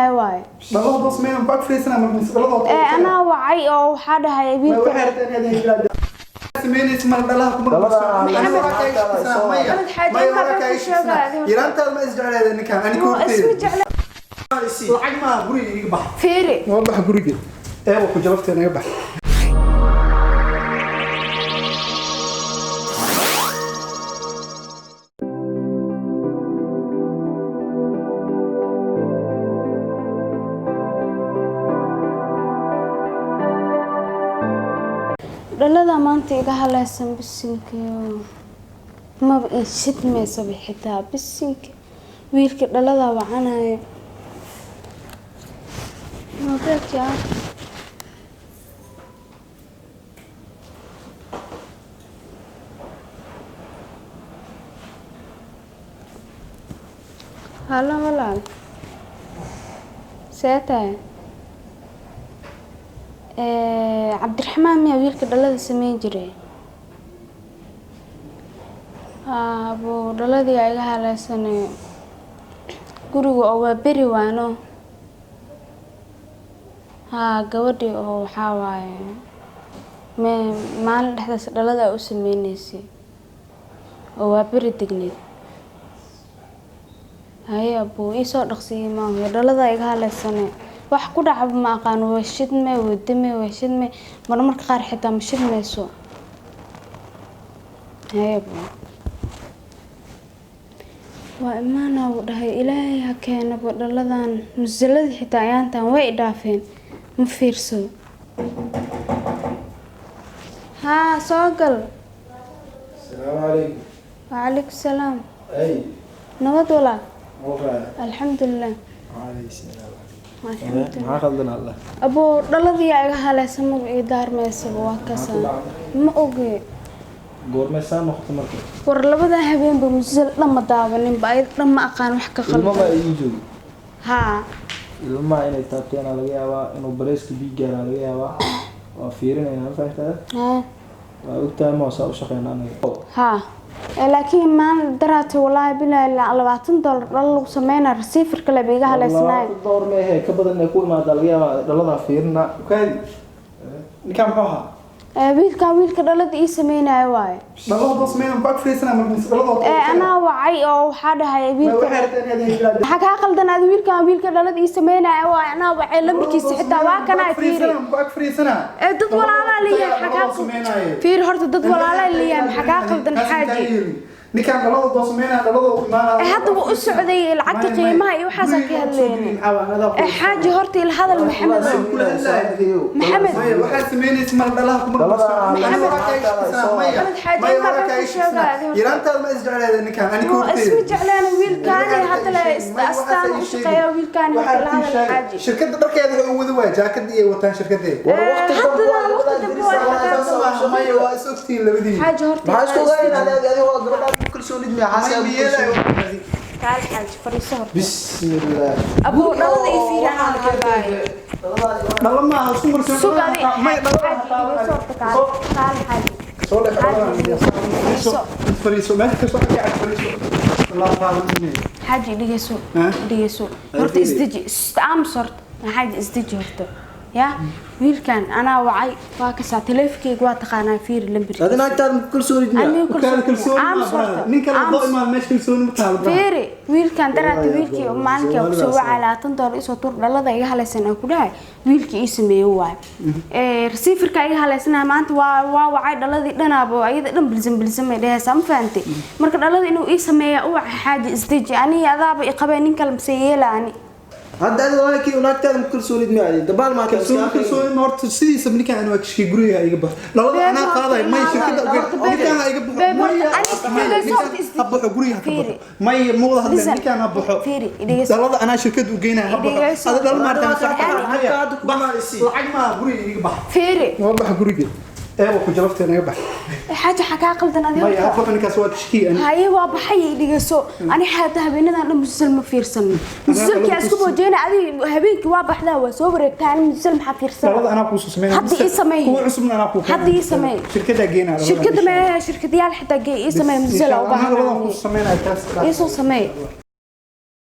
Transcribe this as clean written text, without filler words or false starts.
sameynaayo waaye dhalada doo sameynaa ku ag fariisana marka dhalada anaa wacay oo waxaa dhahay wiilka سميني اسمه الله كم يرانت ما يزعل هذا النكان أنا كورتي العج ما قري يبح فيري وضح قري إيه وكجلفت أنا يبح dhalada maanta iga halaysan bisinkiyo maba ii shidmayso xitaa bisinki wiilka dhalada wacanayo mabeekya hala walaal seetahay cabdiraxmaan miyaa wiilka dhalada sameyn jiray buu dhaladii iga halaysan guriga oo waa beri waano gabadhii oo waxaa waaye maalin dhexdaas dhalada u sameynaysay oo waa beri degneed haye buu ii soo dhaqsiiyey maaho dhalada iga halaysan wax ku dhacba ma aqaan waa shidme wadame waa shidme marmarka qaar xitaa ma shidmayso haybo waa imaana uu dhahay ilaahay ha keenaba dhaladan musalladii xitaa ayaantan way dhaafeen ma fiirsado soo gal السلام عليكم وعليكم السلام اي nabad walaal وفاء alxamdulilah وعليكم السلام alxamdulilah ما خلدنا الله abuu dhaladii iga halaysan ma ii daarmeysaba waa kasaa ma oge goorma saan noqoto marka war labada habeenba musal dhama daawanin ba ay dhama aqaan wax ka ilmo ma qaldan ii joogo ilmo inay taabteen laga yaabaa inuu bareeska biigaana laga yaabaa waa fiirinayna faahfaahada waa ogtahay ma soo shaqeynaa anaga laakiin maan daraati wallahi bilaa $20 dhal lagu sameeyna receiver kale biiga haleysnaa door meehe ka badan ku imaada laga yaabaa dhalada fiirina kaadi ninka maxaa wiilka dhalada ii sameeynayo waaye dhalada doo sameynaa ku ag fariisana marka dhalada anaa wacay oo waxaa dhahay wiilka waxa ka qaldan wiilka dhalada ii sameeynayo waa anaa wacay lambarkiisa xitaa waa kana fiiri ku ag fariisana dad walaala leeyahay xagaa fiir horta dad walaala leeyahay xagaa qaldan xaaji ninkan dhalada doo sameynaa dhalada u imaanaa hadda uu socday lacagta qiimaha iyo waxa ka hadleen xaaji horta il hadal maxamed waxa sameynaysa mar dhalaha kuma yaraantaada ma isjecel hada ninkan ani koortay isma jeclaan wiilkaani hadda la astaan u shaqeeyo wiilkaani waxa la hadal xaaji shirkadda dharkeeda way u wada waa jaakad iyo wataan shirkadeeda waa isogtiin labadii xaaji horta maxaa isku ogaayeen adiga waa gabadha kalsoonid ma xasaab تعال حاج فريسه بسم الله ابو دلد اي فيران دلما ما سمر سوق ما تعال حاج فريسه ما كسو قاعد فريسه الله يرحمه حاج دغيسو horta isdiji am sort حاج isdiji horta يا wiilkan ana wacay waa ka saa teleefikeyga waa taqaanaa fiir lambar adina agtaad kalsoonid ma ninka la doo imaan meesha kalsooni ma taalo fiir wiilkan daraata wiilkii maalinka ku soo wacay $20 isoo tur dhalada iga halaysan ku dhahay wiilkii ii sameeyay waay receiverka iga halaysan maanta waa wacay dhaladii dhanaabo ayada dhan bilsan ma dhahay ma fahamtay marka dhalada inuu ii sameeyo u wacay xaaji isdiji ani adaaba i qabay ninka la sayeelaani هذا ولكن هناك تام كل سوليد معي دبال ما كل سوليد ما ورت سيدي سبني كان أنا كشي قريه يقبل لا أنا قاضي ما يشكل كان يقبل ما أبوح قريه ما موضة هذا كان أبوح لا أنا شركة وجينا هذا لا ما أردنا ما قريه يقبل فيري والله قريه ايوه كجلفت انا يبح حاجه حكا قلدن ادي ما يعرف انك سوى تشكي انا هاي waa baxay dhigaso ani xaata habeenadan dhan musal ma fiirsan musalki asku boojeen adi habeenki waa baxdaa waa soo wareegtaan musal ma fiirsan والله انا كوسو سمين هو عصبنا انا كوسو حد يسمي شركه جينا شركه ما شركه ديال حتى جي يسمي musal او انا والله كوسو سمينا يسو سمي